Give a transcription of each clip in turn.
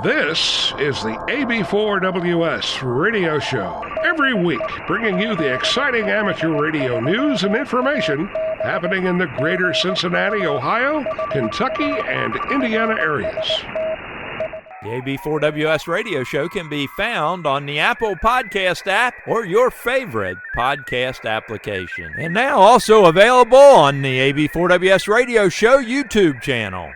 This is the AB4WS radio show. Every week, bringing you the exciting amateur radio news and information happening in the greater Cincinnati, Ohio, Kentucky, and Indiana areas. The AB4WS radio show can be found on the Apple Podcast app or your favorite podcast application. And now also available on the AB4WS radio show YouTube channel.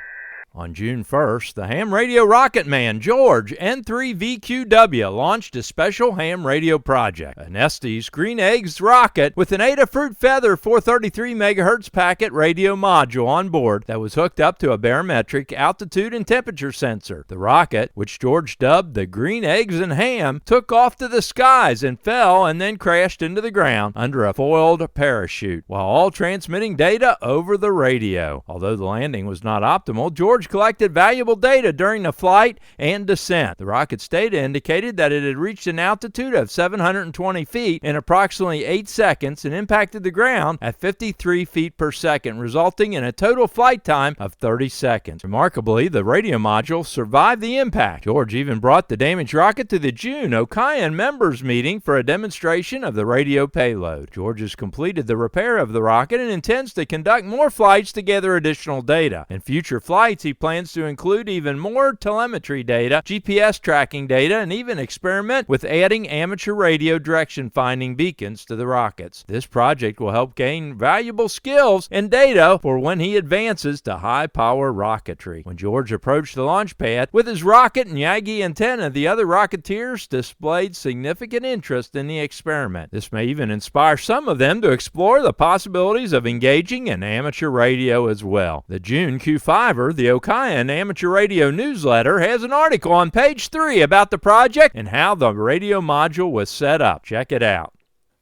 On June 1st, the ham radio rocket man George N3VQW launched a special ham radio project, an Estes Green Eggs rocket with an Adafruit Feather 433 MHz packet radio module on board that was hooked up to a barometric altitude and temperature sensor. The rocket, which George dubbed the Green Eggs and Ham, took off to the skies and fell and then crashed into the ground under a foiled parachute, while all transmitting data over the radio. Although the landing was not optimal, George collected valuable data during the flight and descent. The rocket's data indicated that it had reached an altitude of 720 feet in approximately 8 seconds and impacted the ground at 53 feet per second, resulting in a total flight time of 30 seconds. Remarkably, the radio module survived the impact. George even brought the damaged rocket to the June OCAIN members meeting for a demonstration of the radio payload. George has completed the repair of the rocket and intends to conduct more flights to gather additional data. In future flights, he plans to include even more telemetry data, GPS tracking data, and even experiment with adding amateur radio direction finding beacons to the rockets. This project will help gain valuable skills and data for when he advances to high-power rocketry. When George approached the launch pad with his rocket and Yagi antenna, the other Rocketeers displayed significant interest in the experiment. This may even inspire some of them to explore the possibilities of engaging in amateur radio as well. The June Q5er, the OCAIN Amateur Radio Newsletter, has an article on page 3 about the project and how the radio module was set up. Check it out.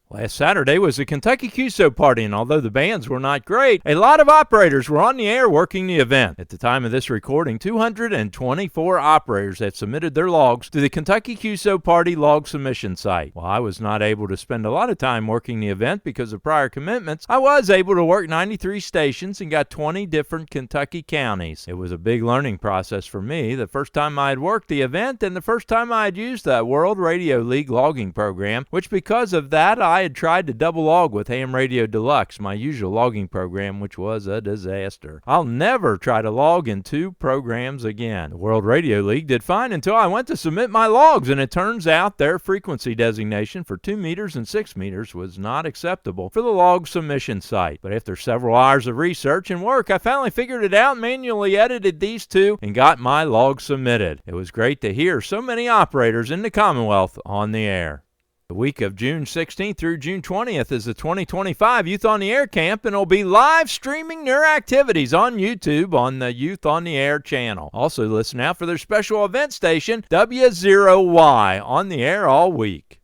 Last Saturday was the Kentucky QSO party, and although the bands were not great, a lot of operators were on the air working the event. At the time of this recording, 224 operators have submitted their logs to the Kentucky QSO party log submission site. While I was not able to spend a lot of time working the event because of prior commitments, I was able to work 93 stations and got 20 different Kentucky counties. It was a big learning process for me, the first time I had worked the event and the first time I had used the World Radio League logging program, which because of that I had tried to double log with Ham Radio Deluxe, my usual logging program, which was a disaster. I'll never try to log in 2 programs again. The World Radio League did fine until I went to submit my logs, and it turns out their frequency designation for 2 meters and 6 meters was not acceptable for the log submission site. But after several hours of research and work, I finally figured it out, manually edited these 2, and got my log submitted. It was great to hear so many operators in the Commonwealth on the air. The week of June 16th through June 20th is the 2025 Youth on the Air Camp, and it'll be live streaming their activities on YouTube on the Youth on the Air channel. Also listen out for their special event station, W0Y, on the air all week.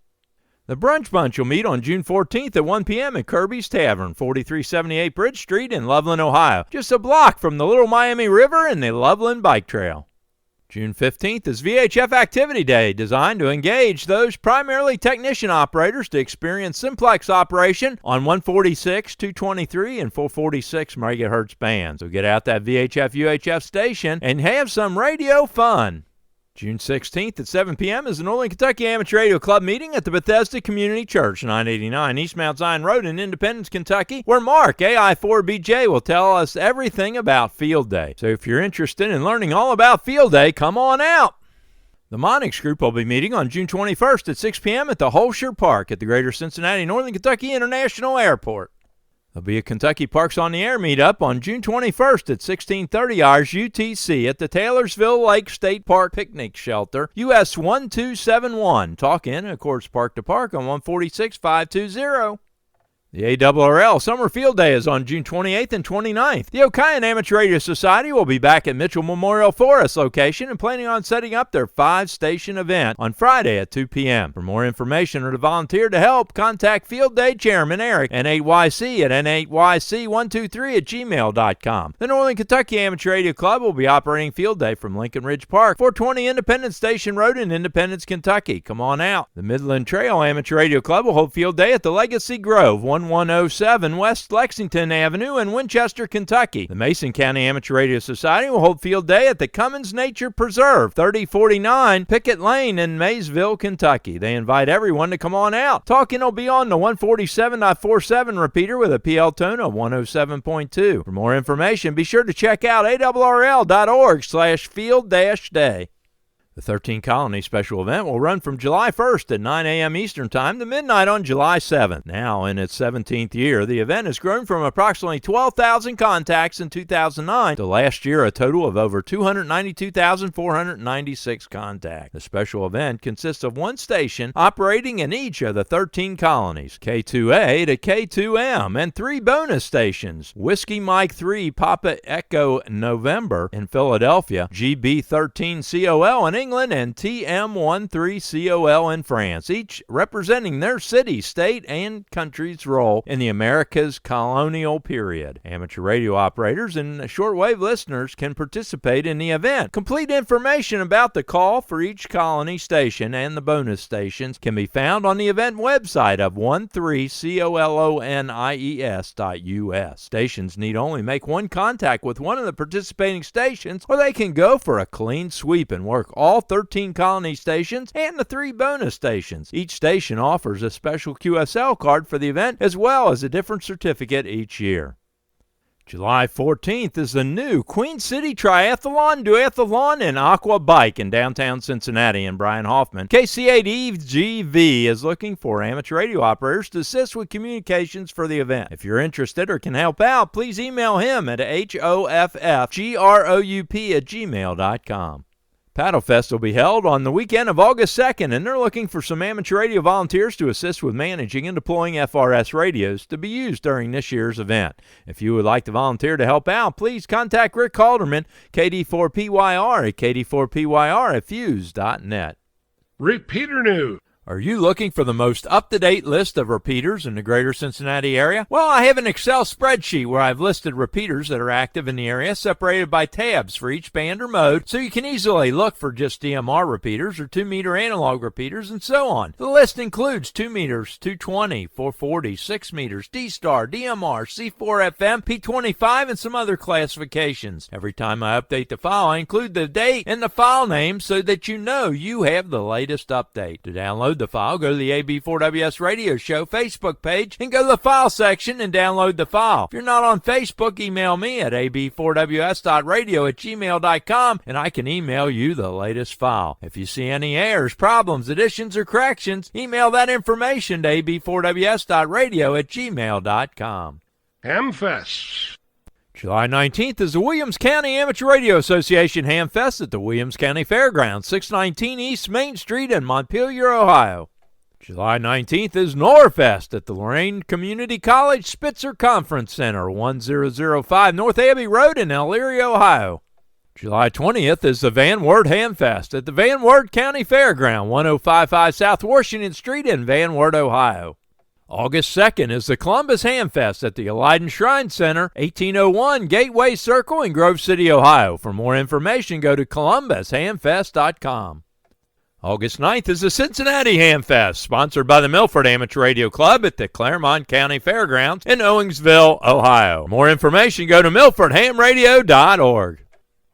The Brunch Bunch will meet on June 14th at 1 p.m. at Kirby's Tavern, 4378 Bridge Street in Loveland, Ohio, just a block from the Little Miami River and the Loveland Bike Trail. June 15th is VHF Activity Day, designed to engage those primarily technician operators to experience simplex operation on 146, 223, and 446 MHz bands. So get out that VHF UHF station and have some radio fun. June 16th at 7 p.m. is the Northern Kentucky Amateur Radio Club meeting at the Bethesda Community Church, 989 East Mount Zion Road in Independence, Kentucky, where Mark, AI4BJ, will tell us everything about Field Day. So if you're interested in learning all about Field Day, come on out. The Monix Group will be meeting on June 21st at 6 p.m. at the Holscher Park at the Greater Cincinnati Northern Kentucky International Airport. There'll be a Kentucky Parks on the Air meetup on June 21st at 1630 hours UTC at the Taylorsville Lake State Park Picnic Shelter, US 1271. Talk in, of course, Park to Park on 146-520. The ARRL Summer Field Day is on June 28th and 29th. The OCAIN Amateur Radio Society will be back at Mitchell Memorial Forest location and planning on setting up their 5-station event on Friday at 2 p.m. For more information or to volunteer to help, contact Field Day Chairman Eric, N8YC at N8YC123@gmail.com. The Northern Kentucky Amateur Radio Club will be operating Field Day from Lincoln Ridge Park, 420 Independence Station Road in Independence, Kentucky. Come on out. The Midland Trail Amateur Radio Club will hold Field Day at the Legacy Grove, 1 1107 West Lexington Avenue in Winchester, Kentucky. The Mason County Amateur Radio Society will hold field day at the Cummins Nature Preserve, 3049 Pickett Lane in Maysville, Kentucky. They invite everyone to come on out. Talking will be on the 147.47 repeater with a PL tone of 107.2. For more information, be sure to check out awrl.org/field-day. The 13 Colony special event will run from July 1st at 9 a.m. Eastern Time to midnight on July 7th. Now, in its 17th year, the event has grown from approximately 12,000 contacts in 2009 to last year a total of over 292,496 contacts. The special event consists of one station operating in each of the 13 colonies, K2A to K2M, and 3 bonus stations, Whiskey Mike 3 Papa Echo November in Philadelphia, GB13COL in England, and TM13COL in France, each representing their city, state, and country's role in the America's colonial period. Amateur radio operators and shortwave listeners can participate in the event. Complete information about the call for each colony station and the bonus stations can be found on the event website of 13colonies.us. Stations need only make one contact with one of the participating stations, or they can go for a clean sweep and work all 13 colony stations and the 3 bonus stations. Each station offers a special QSL card for the event as well as a different certificate each year. July 14th is the new Queen City Triathlon, Duathlon, and Aqua Bike in downtown Cincinnati. And Brian Hoffman, KC8EGV, is looking for amateur radio operators to assist with communications for the event. If you're interested or can help out, please email him at hoffgroup@gmail.com. Paddlefest will be held on the weekend of August 2nd, and they're looking for some amateur radio volunteers to assist with managing and deploying FRS radios to be used during this year's event. If you would like to volunteer to help out, please contact Rick Calderman, KD4PYR at KD4PYR@fuse.net. Repeater news. Are you looking for the most up-to-date list of repeaters in the greater Cincinnati area? Well, I have an Excel spreadsheet where I've listed repeaters that are active in the area, separated by tabs for each band or mode, so you can easily look for just DMR repeaters or 2-meter analog repeaters and so on. The list includes 2 meters, 220, 440, 6 meters, D-Star, DMR, C4FM, P25, and some other classifications. Every time I update the file, I include the date and the file name so that you know you have the latest update. To download the file, go to the AB4WS Radio Show Facebook page and go to the file section and download the file. If you're not on Facebook, email me at ab4ws.radio@gmail.com and I can email you the latest file. If you see any errors, problems, additions, or corrections, email that information to ab4ws.radio@gmail.com. Hamfest. July 19th is the Williams County Amateur Radio Association Hamfest at the Williams County Fairgrounds, 619 East Main Street in Montpelier, Ohio. July 19th is Norfest at the Lorain Community College Spitzer Conference Center, 1005 North Abbey Road in Elyria, Ohio. July 20th is the Van Wert Hamfest at the Van Wert County Fairground, 1055 South Washington Street in Van Wert, Ohio. August 2nd is the Columbus Hamfest at the Elyden Shrine Center, 1801 Gateway Circle in Grove City, Ohio. For more information, go to columbushamfest.com. August 9th is the Cincinnati Hamfest, sponsored by the Milford Amateur Radio Club at the Claremont County Fairgrounds in Owensville, Ohio. For more information, go to milfordhamradio.org.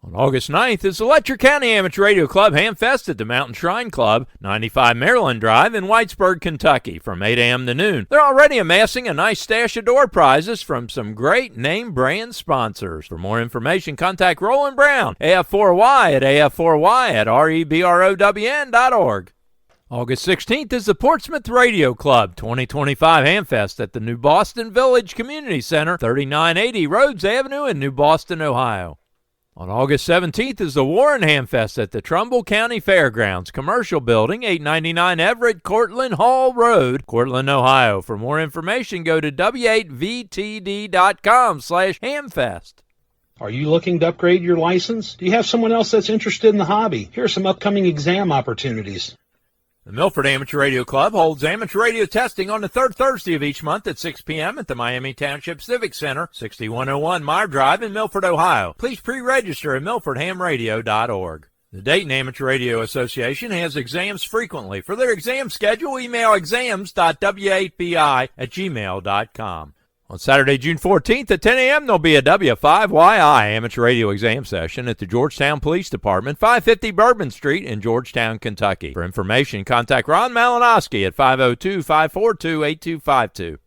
On August 9th is the Letcher County Amateur Radio Club Hamfest at the Mountain Shrine Club, 95 Maryland Drive in Whitesburg, Kentucky, from 8 a.m. to noon. They're already amassing a nice stash of door prizes from some great name brand sponsors. For more information, contact Roland Brown, AF4Y at AF4Y@REBROWN.org. August 16th is the Portsmouth Radio Club 2025 Hamfest at the New Boston Village Community Center, 3980 Rhodes Avenue in New Boston, Ohio. On August 17th is the Warren Hamfest at the Trumbull County Fairgrounds, Commercial Building, 899 Everett Cortland Hall Road, Cortland, Ohio. For more information, go to w8vtd.com/hamfest. Are you looking to upgrade your license? Do you have someone else that's interested in the hobby? Here are some upcoming exam opportunities. The Milford Amateur Radio Club holds amateur radio testing on the third Thursday of each month at 6 p.m. at the Miami Township Civic Center, 6101 Meyer Drive in Milford, Ohio. Please pre-register at milfordhamradio.org. The Dayton Amateur Radio Association has exams frequently. For their exam schedule, email exams.w8bi@gmail.com. On Saturday, June 14th at 10 a.m., there'll be a W5YI amateur radio exam session at the Georgetown Police Department, 550 Bourbon Street in Georgetown, Kentucky. For information, contact Ron Malinowski at 502-542-8252.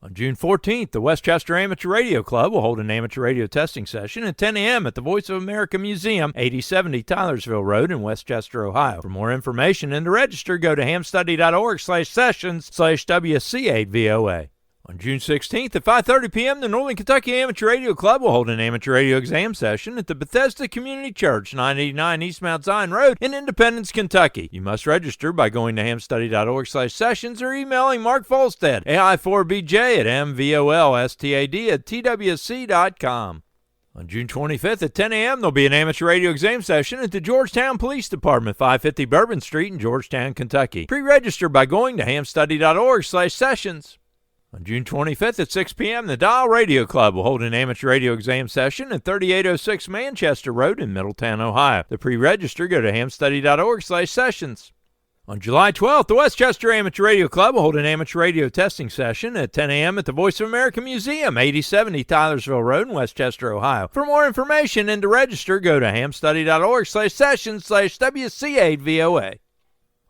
On June 14th, the Westchester Amateur Radio Club will hold an amateur radio testing session at 10 a.m. at the Voice of America Museum, 8070 Tylersville Road in Westchester, Ohio. For more information and to register, go to hamstudy.org/sessions/WC8VOA. On June 16th at 5:30 p.m., the Northern Kentucky Amateur Radio Club will hold an amateur radio exam session at the Bethesda Community Church, 989 East Mount Zion Road in Independence, Kentucky. You must register by going to hamstudy.org/sessions or emailing Mark Volstead, AI4BJ@MVOLSTAD@TWC.com. On June 25th at 10 a.m., there'll be an amateur radio exam session at the Georgetown Police Department, 550 Bourbon Street in Georgetown, Kentucky. Pre-register by going to hamstudy.org/sessions. On June 25th at 6 p.m., the Dial Radio Club will hold an amateur radio exam session at 3806 Manchester Road in Middletown, Ohio. To pre-register, go to hamstudy.org/sessions. On July 12th, the Westchester Amateur Radio Club will hold an amateur radio testing session at 10 a.m. at the Voice of America Museum, 8070 Tylersville Road in Westchester, Ohio. For more information and to register, go to hamstudy.org/sessions/WC8VOA.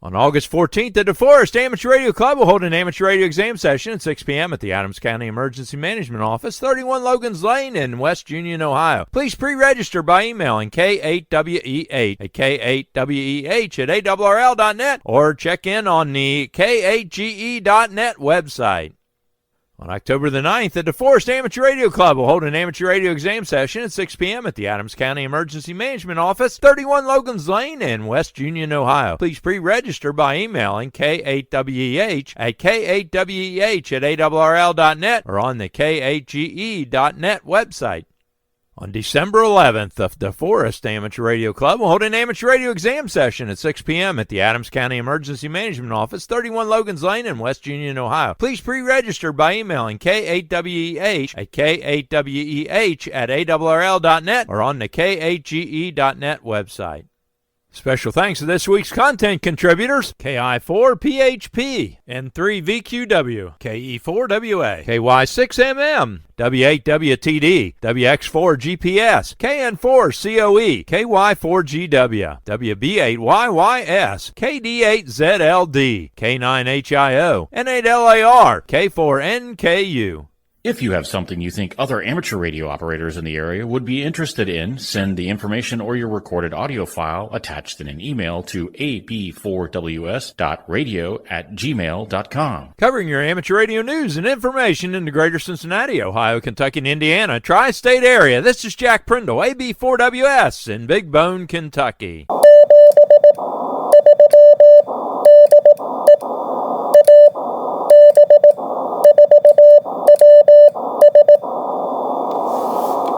On August 14th, the DeForest Amateur Radio Club will hold an amateur radio exam session at 6 p.m. at the Adams County Emergency Management Office, 31 Logan's Lane in West Union, Ohio. Please pre-register by emailing K8WEH@ARRL.net or check in on the K8GE.net website. On October the 9th, the DeForest Amateur Radio Club will hold an amateur radio exam session at 6 p.m. at the Adams County Emergency Management Office, 31 Logan's Lane in West Union, Ohio. Please pre-register by emailing K8WEH@ARRL.net or on the K8GE.net website. On December 11th, the DeForest Amateur Radio Club will hold an amateur radio exam session at 6 p.m. at the Adams County Emergency Management Office, 31 Logan's Lane in West Union, Ohio. Please pre-register by emailing K8WEH@ARRL.net or on the K8GE.net website. Special thanks to this week's content contributors, KI4PHP, N3VQW, KE4WA, KY6MM, W8WTD, WX4GPS, KN4COE, KY4GW, WB8YYS, KD8ZLD, K9HIO, N8LAR, K4NKU. If you have something you think other amateur radio operators in the area would be interested in, send the information or your recorded audio file attached in an email to ab4ws.radio@gmail.com. Covering your amateur radio news and information in the greater Cincinnati, Ohio, Kentucky, and Indiana tri-state area, this is Jack Prindle, AB4WS in Big Bone, Kentucky.